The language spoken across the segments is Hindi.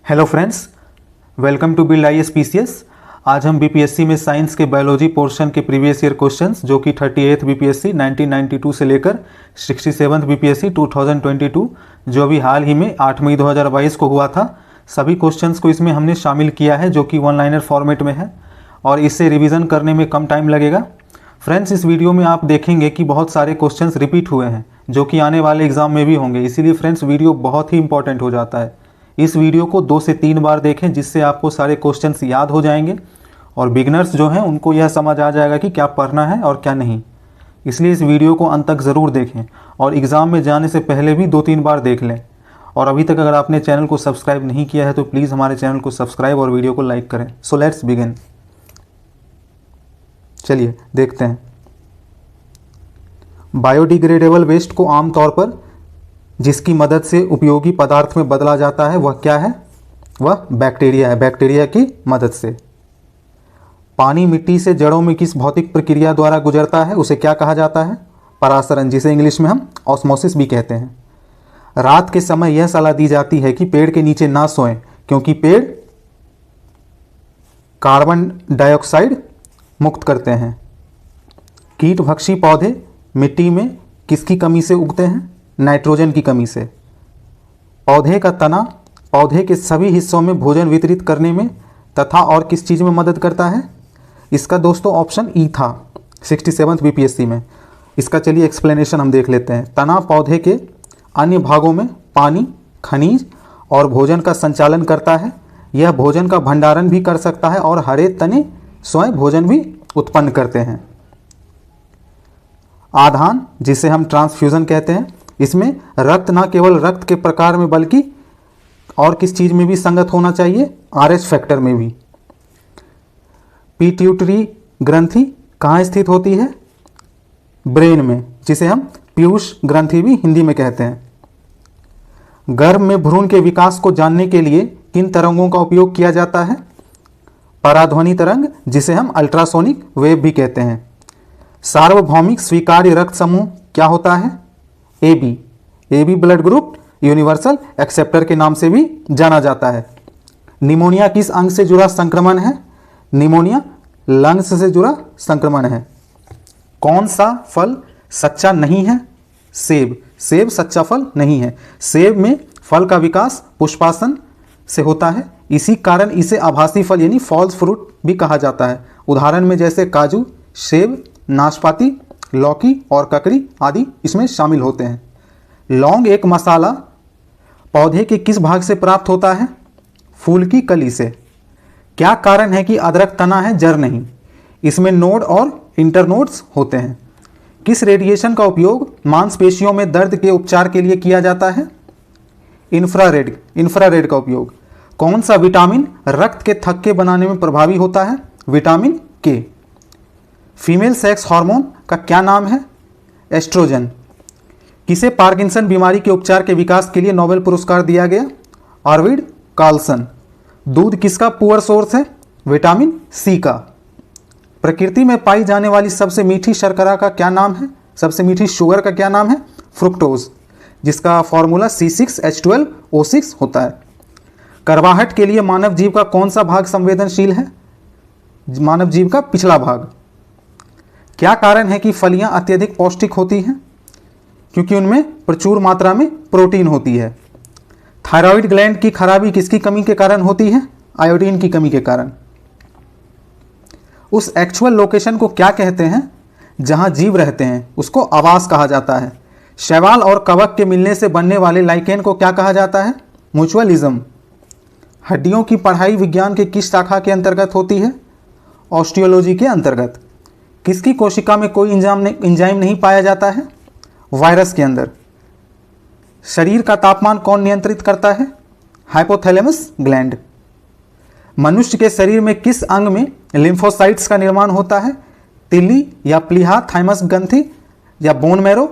Hello friends, welcome to build IAS PCS। आज हम बीपीएससी में साइंस के बायोलॉजी पोर्शन के प्रीवियस ईयर क्वेश्चंस जो कि 38th बीपीएससी 1992 से लेकर 67th बीपीएससी 2022 जो अभी हाल ही में 8 मई 2022 को हुआ था, सभी क्वेश्चंस को इसमें हमने शामिल किया है जो कि वन लाइनर फॉर्मेट में है और इससे रिवीजन करने में कम टाइम लगेगा। फ्रेंड्स, इस वीडियो में आप देखेंगे कि बहुत सारे क्वेश्चंस रिपीट हुए हैं जो कि आने वाले एग्जाम में भी होंगे, इसीलिए फ्रेंड्स वीडियो बहुत ही इंपॉर्टेंट हो जाता है। इस वीडियो को 2 से 3 बार देखें जिससे आपको सारे क्वेश्चंस याद हो जाएंगे और बिगनर्स जो हैं उनको यह समझ आ जाएगा कि क्या पढ़ना है और क्या नहीं। इसलिए इस वीडियो को अंत तक ज़रूर देखें और एग्ज़ाम में जाने से पहले भी 2-3 बार देख लें। और अभी तक अगर आपने चैनल को सब्सक्राइब नहीं किया है तो प्लीज़ हमारे चैनल को सब्सक्राइब और वीडियो को लाइक करें। So let's begin. चलिए देखते हैं। बायोडिग्रेडेबल वेस्ट को आमतौर पर जिसकी मदद से उपयोगी पदार्थ में बदला जाता है वह क्या है? वह बैक्टीरिया है। बैक्टीरिया की मदद से। पानी मिट्टी से जड़ों में किस भौतिक प्रक्रिया द्वारा गुजरता है? उसे क्या कहा जाता है? परासरण, जिसे इंग्लिश में हम ऑस्मोसिस भी कहते हैं। रात के समय यह सलाह दी जाती है कि पेड़ के नीचे ना सोएं क्योंकि पेड़ कार्बन डाइऑक्साइड मुक्त करते हैं। कीटभक्षी पौधे मिट्टी में किसकी कमी से उगते हैं? नाइट्रोजन की कमी से। पौधे का तना पौधे के सभी हिस्सों में भोजन वितरित करने में तथा और किस चीज़ में मदद करता है? इसका दोस्तों ऑप्शन ई था 67th बीपीएससी में। इसका चलिए एक्सप्लेनेशन हम देख लेते हैं। तना पौधे के अन्य भागों में पानी, खनिज और भोजन का संचालन करता है। यह भोजन का भंडारण भी कर सकता है और हरे तने स्वयं भोजन भी उत्पन्न करते हैं। आधान, जिसे हम ट्रांसफ्यूजन कहते हैं, इसमें रक्त न केवल रक्त के प्रकार में बल्कि और किस चीज़ में भी संगत होना चाहिए? RH फैक्टर में भी। पिट्यूटरी ग्रंथि कहाँ स्थित होती है? ब्रेन में, जिसे हम पीयूष ग्रंथि भी हिंदी में कहते हैं। गर्भ में भ्रूण के विकास को जानने के लिए किन तरंगों का उपयोग किया जाता है? पराध्वनि तरंग, जिसे हम अल्ट्रासोनिक वेव भी कहते हैं। सार्वभौमिक स्वीकार्य रक्त समूह क्या होता है? AB blood group universal acceptor के नाम से भी जाना जाता है। निमोनिया किस अंग से जुड़ा संक्रमण है? निमोनिया लंग्स से जुड़ा संक्रमण है। कौन सा फल सच्चा नहीं है? सेब। सेब सच्चा फल नहीं है। सेब में फल का विकास पुष्पासन से होता है, इसी कारण इसे आभासी फल यानी फॉल्स फ्रूट भी कहा जाता है। उदाहरण में जैसे काजू, सेब, नाशपाती, लौकी और ककड़ी आदि इसमें शामिल होते हैं। लौंग एक मसाला पौधे के किस भाग से प्राप्त होता है? फूल की कली से। क्या कारण है कि अदरक तना है, जड़ नहीं? इसमें नोड और इंटरनोड्स होते हैं। किस रेडिएशन का उपयोग मांसपेशियों में दर्द के उपचार के लिए किया जाता है? इंफ्रारेड का उपयोग। कौन सा विटामिन रक्त के थक्के बनाने में प्रभावी होता है? विटामिन के। फीमेल सेक्स हार्मोन का क्या नाम है? एस्ट्रोजन। किसे पार्किंसन बीमारी के उपचार के विकास के लिए नोबेल पुरस्कार दिया गया? आर्विड कार्लसन। दूध किसका पुअर सोर्स है? विटामिन सी का। प्रकृति में पाई जाने वाली सबसे मीठी शर्करा का क्या नाम है? सबसे मीठी शुगर का क्या नाम है? फ्रुक्टोज, जिसका फॉर्मूला C6H12O6 होता है। करवाहट के लिए मानव जीव का कौन सा भाग संवेदनशील है? मानव जीव का पिछला भाग। क्या कारण है कि फलियां अत्यधिक पौष्टिक होती हैं? क्योंकि उनमें प्रचुर मात्रा में प्रोटीन होती है। थायराइड ग्लैंड की खराबी किसकी कमी के कारण होती है? आयोडीन की कमी के कारण। उस एक्चुअल लोकेशन को क्या कहते हैं जहां जीव रहते हैं? उसको आवास कहा जाता है। शैवाल और कवक के मिलने से बनने वाले लाइकेन को क्या कहा जाता है? म्यूचुअलिज्म। हड्डियों की पढ़ाई विज्ञान के किस शाखा के अंतर्गत होती है? ऑस्टियोलॉजी के अंतर्गत। किसकी कोशिका में कोई एंजाइम नहीं पाया जाता है? वायरस के अंदर। शरीर का तापमान कौन नियंत्रित करता है? Hypothalamus gland. मनुष्य के शरीर में किस अंग में लिम्फोसाइट्स का निर्माण होता है? तिल्ली या प्लीहा, थाइमस ग्रंथि या बोन मैरो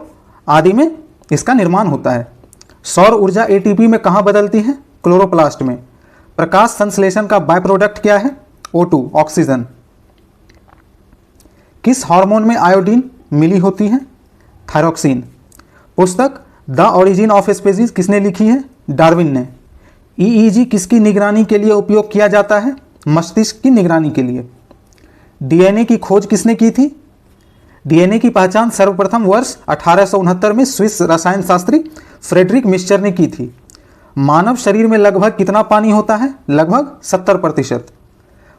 आदि में इसका निर्माण होता है। सौर ऊर्जा ATP में कहाँ बदलती है? क्लोरोप्लास्ट में। प्रकाश संश्लेषण का बाय प्रोडक्ट क्या है? O2 oxygen. किस हार्मोन में आयोडीन मिली होती है? थायरोक्सिन। पुस्तक द ओरिजिन ऑफ स्पीसीज किसने लिखी है? डार्विन ने। ईईजी किसकी निगरानी के लिए उपयोग किया जाता है? मस्तिष्क की निगरानी के लिए। डीएनए की खोज किसने की थी? डीएनए की पहचान सर्वप्रथम वर्ष 1869 में स्विस रसायन शास्त्री फ्रेडरिक मिक्सचर ने की थी। मानव शरीर में लगभग कितना पानी होता है? लगभग 70%।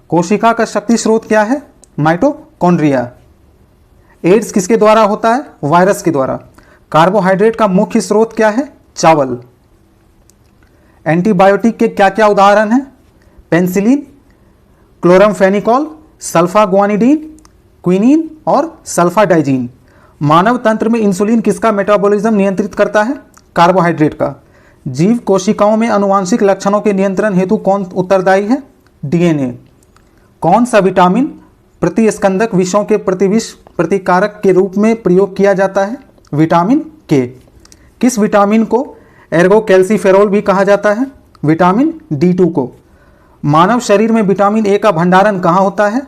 कोशिका का शक्ति स्रोत क्या है? माइटोकॉन्ड्रिया। एड्स किसके द्वारा होता है? वायरस के द्वारा। कार्बोहाइड्रेट का मुख्य स्रोत क्या है? चावल। एंटीबायोटिक के क्या क्या उदाहरण हैं? पेनिसिलिन, क्लोरामफेनिकोल, सल्फागुआनिडीन, क्विनीन और सल्फाडाइजीन। मानव तंत्र में इंसुलिन किसका मेटाबॉलिज्म नियंत्रित करता है? कार्बोहाइड्रेट का। जीव कोशिकाओं में आनुवांशिक लक्षणों के नियंत्रण हेतु कौन उत्तरदायी है? डीएनए। कौन सा विटामिन प्रतिस्कंदक विषों के प्रतिविष प्रतिकारक के रूप में प्रयोग किया जाता है? विटामिन के। किस विटामिन को एर्गोकैल्सिफेरॉल भी कहा जाता है? विटामिन D2 को। मानव शरीर में विटामिन ए का भंडारण कहाँ होता है?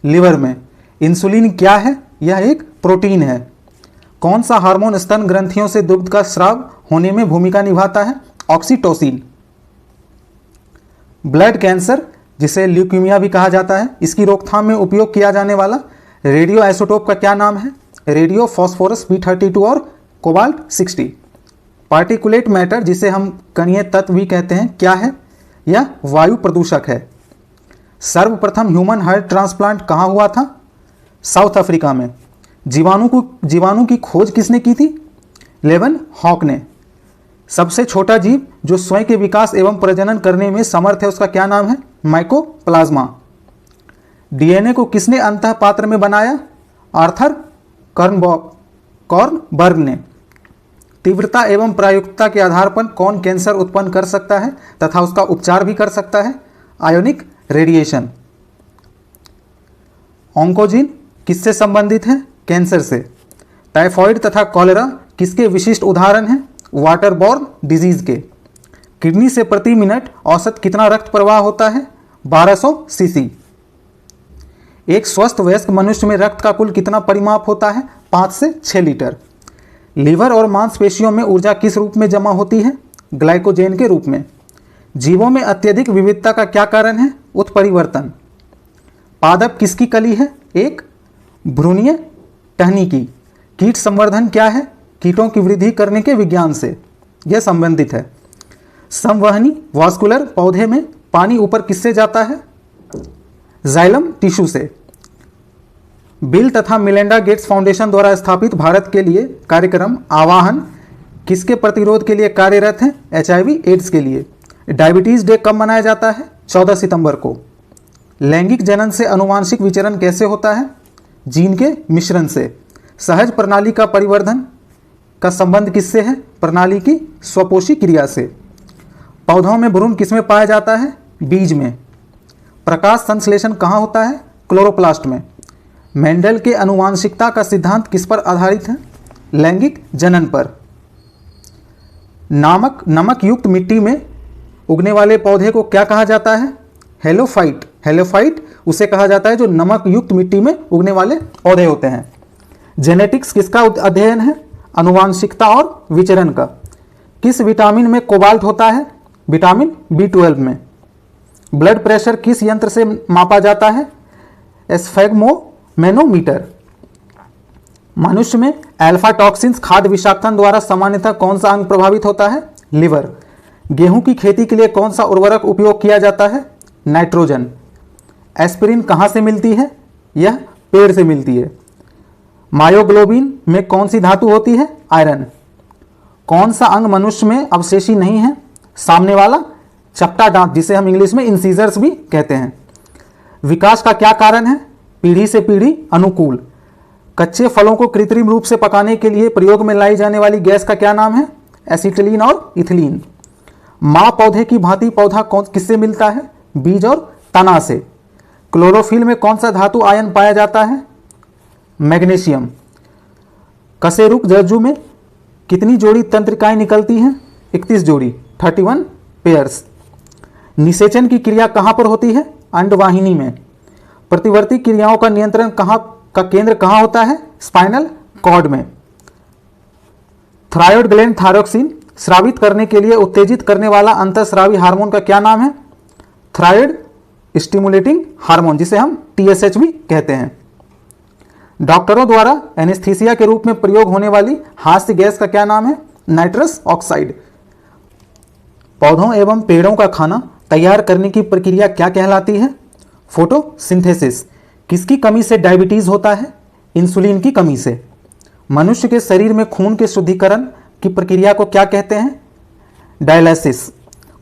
लिवर में। इंसुलिन क्या है? यह एक प्रोटीन है। कौन सा हार्मोन स्तन ग्रंथियों से दुग्ध का स्राव होने में भूमिका निभाता है? ऑक्सीटोसिन। ब्लड कैंसर, जिसे ल्यूकीमिया भी कहा जाता है, इसकी रोकथाम में उपयोग किया जाने वाला रेडियो आइसोटोप का क्या नाम है? रेडियो फॉस्फोरस B32 और कोबाल्ट 60। पार्टिकुलेट मैटर, जिसे हम कणीय तत्व भी कहते हैं, क्या है? यह वायु प्रदूषक है। सर्वप्रथम ह्यूमन हार्ट ट्रांसप्लांट कहाँ हुआ था? साउथ अफ्रीका में। जीवाणु की खोज किसने की थी? लेवन हॉक ने। सबसे छोटा जीव जो स्वयं के विकास एवं प्रजनन करने में समर्थ है, उसका क्या नाम है? माइकोप्लाज्मा। डीएनए को किसने अंतः पात्र में बनाया? आर्थर कॉर्नबर्ग ने। तीव्रता एवं प्रायुक्तता के आधार पर कौन कैंसर उत्पन्न कर सकता है तथा उसका उपचार भी कर सकता है? Ionic radiation. ऑन्कोजिन किससे संबंधित है? कैंसर से। टाइफॉइड तथा कॉलेरा किसके विशिष्ट उदाहरण हैं? वाटरबॉर्न डिजीज के। किडनी से प्रति मिनट औसत कितना रक्त प्रवाह होता है? 1200 सीसी। एक स्वस्थ वयस्क मनुष्य में रक्त का कुल कितना परिमाप होता है? 5 से 6 लीटर। लीवर और मांसपेशियों में ऊर्जा किस रूप में जमा होती है? ग्लाइकोजेन के रूप में। जीवों में अत्यधिक विविधता का क्या कारण है? उत्परिवर्तन। पादप किसकी कली है? एक भ्रूणीय टहनी की। कीट संवर्धन क्या है? कीटों की वृद्धि करने के विज्ञान से यह संबंधित है। संवहनी वास्कुलर पौधे में पानी ऊपर किससे जाता है? जाइलम टिश्यू से। बिल तथा मिलेंडा गेट्स फाउंडेशन द्वारा स्थापित भारत के लिए कार्यक्रम आवाहन किसके प्रतिरोध के लिए कार्यरत है? HIV एड्स के लिए। डायबिटीज डे कब मनाया जाता है? 14 सितंबर को। लैंगिक जनन से अनुवांशिक विचरण कैसे होता है? जीन के मिश्रण से। सहज प्रणाली का परिवर्धन का संबंध किससे है? प्रणाली की स्वपोषी क्रिया से। पौधों में भ्रूण किसमें पाया जाता है? बीज में। प्रकाश संश्लेषण कहाँ होता है? क्लोरोप्लास्ट में। मेंडल के अनुवांशिकता का सिद्धांत किस पर आधारित है? लैंगिक जनन पर। नमक युक्त मिट्टी में उगने वाले पौधे को क्या कहा जाता है? हेलोफाइट। हेलोफाइट उसे कहा जाता है जो नमक युक्त मिट्टी में उगने वाले पौधे होते हैं। जेनेटिक्स किसका अध्ययन है? अनुवांशिकता और विचरण का। किस विटामिन में कोबाल्ट होता है? विटामिन B12 में। ब्लड प्रेशर किस यंत्र से मापा जाता है? एस्फेगमोमेनोमीटर। मनुष्य में अल्फा टॉक्सिन्स खाद्य विषाक्तन द्वारा सामान्यतः कौन सा अंग प्रभावित होता है? लिवर। गेहूं की खेती के लिए कौन सा उर्वरक उपयोग किया जाता है? नाइट्रोजन। एस्पिरिन कहाँ से मिलती है? यह पेड़ से मिलती है। मायोग्लोबिन में कौन सी धातु होती है? आयरन। कौन सा अंग मनुष्य में अवशेषी नहीं है? सामने वाला चपटा दांत, जिसे हम इंग्लिश में इंसीजर्स भी कहते हैं। विकास का क्या कारण है? पीढ़ी से पीढ़ी अनुकूल। कच्चे फलों को कृत्रिम रूप से पकाने के लिए प्रयोग में लाई जाने वाली गैस का क्या नाम है? एसिटिलीन और इथिलीन। माँ पौधे की भांति पौधा किससे मिलता है? बीज और तना से। क्लोरोफिल में कौन सा धातु आयन पाया जाता है? मैग्नीशियम। कशेरुक रज्जु में कितनी जोड़ी तंत्रिकाएं निकलती हैं? 31 जोड़ी, 31 पेयर्स। निषेचन की क्रिया कहां पर होती है? अंडवाहिनी में। प्रतिवर्ती क्रियाओं का नियंत्रण का केंद्र कहां होता है? स्पाइनल कॉर्ड में। थायरॉयड ग्लैंड थायरोक्सिन स्रावित करने के लिए उत्तेजित करने वाला अंतःस्रावी हार्मोन का क्या नाम है? थायराइड स्टिमुलेटिंग हार्मोन, जिसे हम TSH भी कहते हैं। डॉक्टरों द्वारा एनेस्थीसिया के रूप में प्रयोग होने वाली हास्य गैस का क्या नाम है? Nitrous oxide. पौधों एवं पेड़ों का खाना तैयार करने की प्रक्रिया क्या कहलाती है? फोटोसिंथेसिस। किसकी कमी से डायबिटीज होता है? इंसुलिन की कमी से। मनुष्य के शरीर में खून के शुद्धिकरण की प्रक्रिया को क्या कहते हैं? डायलिसिस।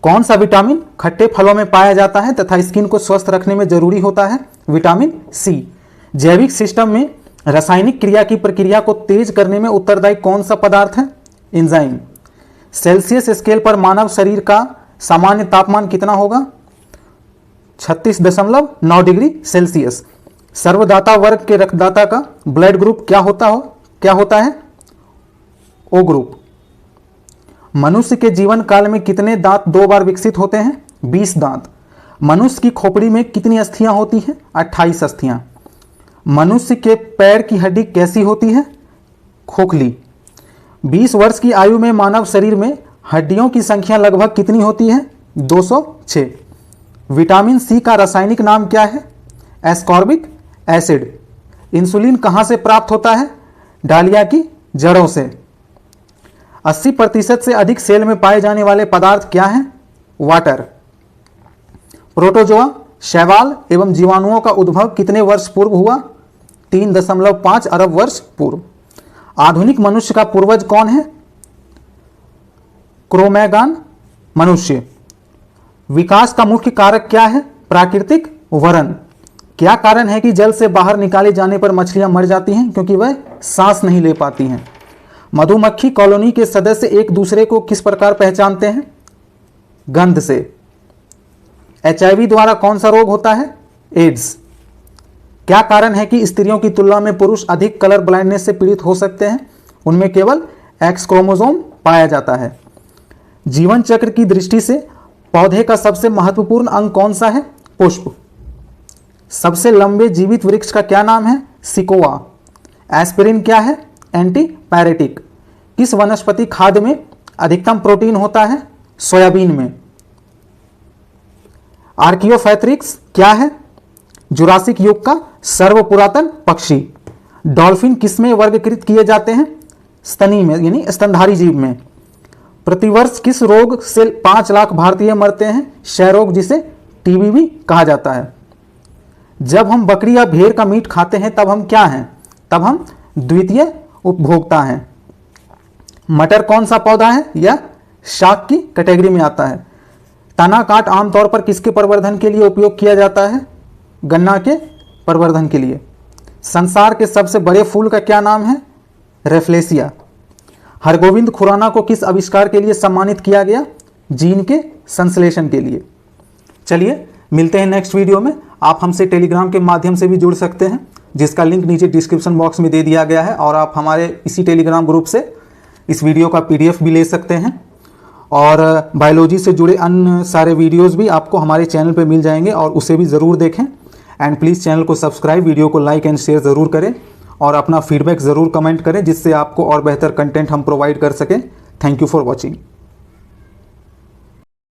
कौन सा विटामिन खट्टे फलों में पाया जाता है तथा स्किन को स्वस्थ रखने में जरूरी होता है? Vitamin C. जैविक सिस्टम में रासायनिक क्रिया की प्रक्रिया को तेज करने में उत्तरदायी कौन सा पदार्थ है? एंजाइम। सेल्सियस स्केल पर मानव शरीर का सामान्य तापमान कितना होगा? 36.9 डिग्री सेल्सियस। सर्वदाता वर्ग के रक्तदाता का ब्लड ग्रुप क्या होता है? O group. मनुष्य के जीवन काल में कितने दांत 2 बार विकसित होते हैं? 20 दांत। मनुष्य की खोपड़ी में कितनी अस्थियां होती हैं? 28 अस्थियां। मनुष्य के पैर की हड्डी कैसी होती है? खोखली। 20 वर्ष की आयु में मानव शरीर में हड्डियों की संख्या लगभग कितनी होती है? 206। विटामिन सी का रासायनिक नाम क्या है? Ascorbic acid. इंसुलिन कहां से प्राप्त होता है? डालिया की जड़ों से। 80% से अधिक सेल में पाए जाने वाले पदार्थ क्या हैं? वाटर। प्रोटोजोआ, शैवाल एवं जीवाणुओं का उद्भव कितने वर्ष पूर्व हुआ? 3.5 अरब वर्ष पूर्व। आधुनिक मनुष्य का पूर्वज कौन है? क्रोमैगन मनुष्य। विकास का मुख्य कारक क्या है? प्राकृतिक वरण। क्या कारण है कि जल से बाहर निकाले जाने पर मछलियां मर जाती हैं? क्योंकि वह सांस नहीं ले पाती हैं। मधुमक्खी कॉलोनी के सदस्य एक दूसरे को किस प्रकार पहचानते हैं? गंध से। HIV द्वारा कौन सा रोग होता है? एड्स। क्या कारण है कि स्त्रियों की तुलना में पुरुष अधिक कलर ब्लाइंडनेस से पीड़ित हो सकते हैं? उनमें केवल X क्रोमोसोम पाया जाता है। जीवन चक्र की दृष्टि से पौधे का सबसे महत्वपूर्ण अंग कौन सा है? पुष्प। सबसे लंबे जीवित वृक्ष का क्या नाम है? सिकोआ। एस्पिरिन क्या है? एंटीपायरेटिक। किस वनस्पति खाद्य में अधिकतम प्रोटीन होता है? सोयाबीन में। आर्कियोफैथ्रिक्स क्या है? जुरासिक युग का सर्वपुरातन पक्षी। डॉल्फिन किसमें वर्गीकृत किए जाते हैं? स्तनी में, यानी स्तनधारी जीव में। प्रतिवर्ष किस रोग से 5 लाख भारतीय मरते हैं? क्षय रोग, जिसे टीबी भी कहा जाता है। जब हम बकरी या भेड़ का मीट खाते हैं तब हम क्या हैं? तब हम द्वितीय उपभोक्ता हैं। मटर कौन सा पौधा है? यह शाक की कैटेगरी में आता है। तना काट आमतौर पर किसके प्रवर्धन के लिए उपयोग किया जाता है? गन्ना के प्रवर्धन के लिए। संसार के सबसे बड़े फूल का क्या नाम है? रेफ्लेसिया। हरगोविंद खुराना को किस आविष्कार के लिए सम्मानित किया गया? जीन के संश्लेषण के लिए। चलिए मिलते हैं नेक्स्ट वीडियो में। आप हमसे टेलीग्राम के माध्यम से भी जुड़ सकते हैं, जिसका लिंक नीचे डिस्क्रिप्शन बॉक्स में दे दिया गया है, और आप हमारे इसी टेलीग्राम ग्रुप से इस वीडियो का PDF भी ले सकते हैं। और बायोलॉजी से जुड़े अन्य सारे वीडियोस भी आपको हमारे चैनल पे मिल जाएंगे, और उसे भी ज़रूर देखें। एंड प्लीज़ चैनल को सब्सक्राइब, वीडियो को लाइक एंड शेयर ज़रूर करें, और अपना फीडबैक ज़रूर कमेंट करें, जिससे आपको और बेहतर कंटेंट हम प्रोवाइड कर सकें। Thank you for watching.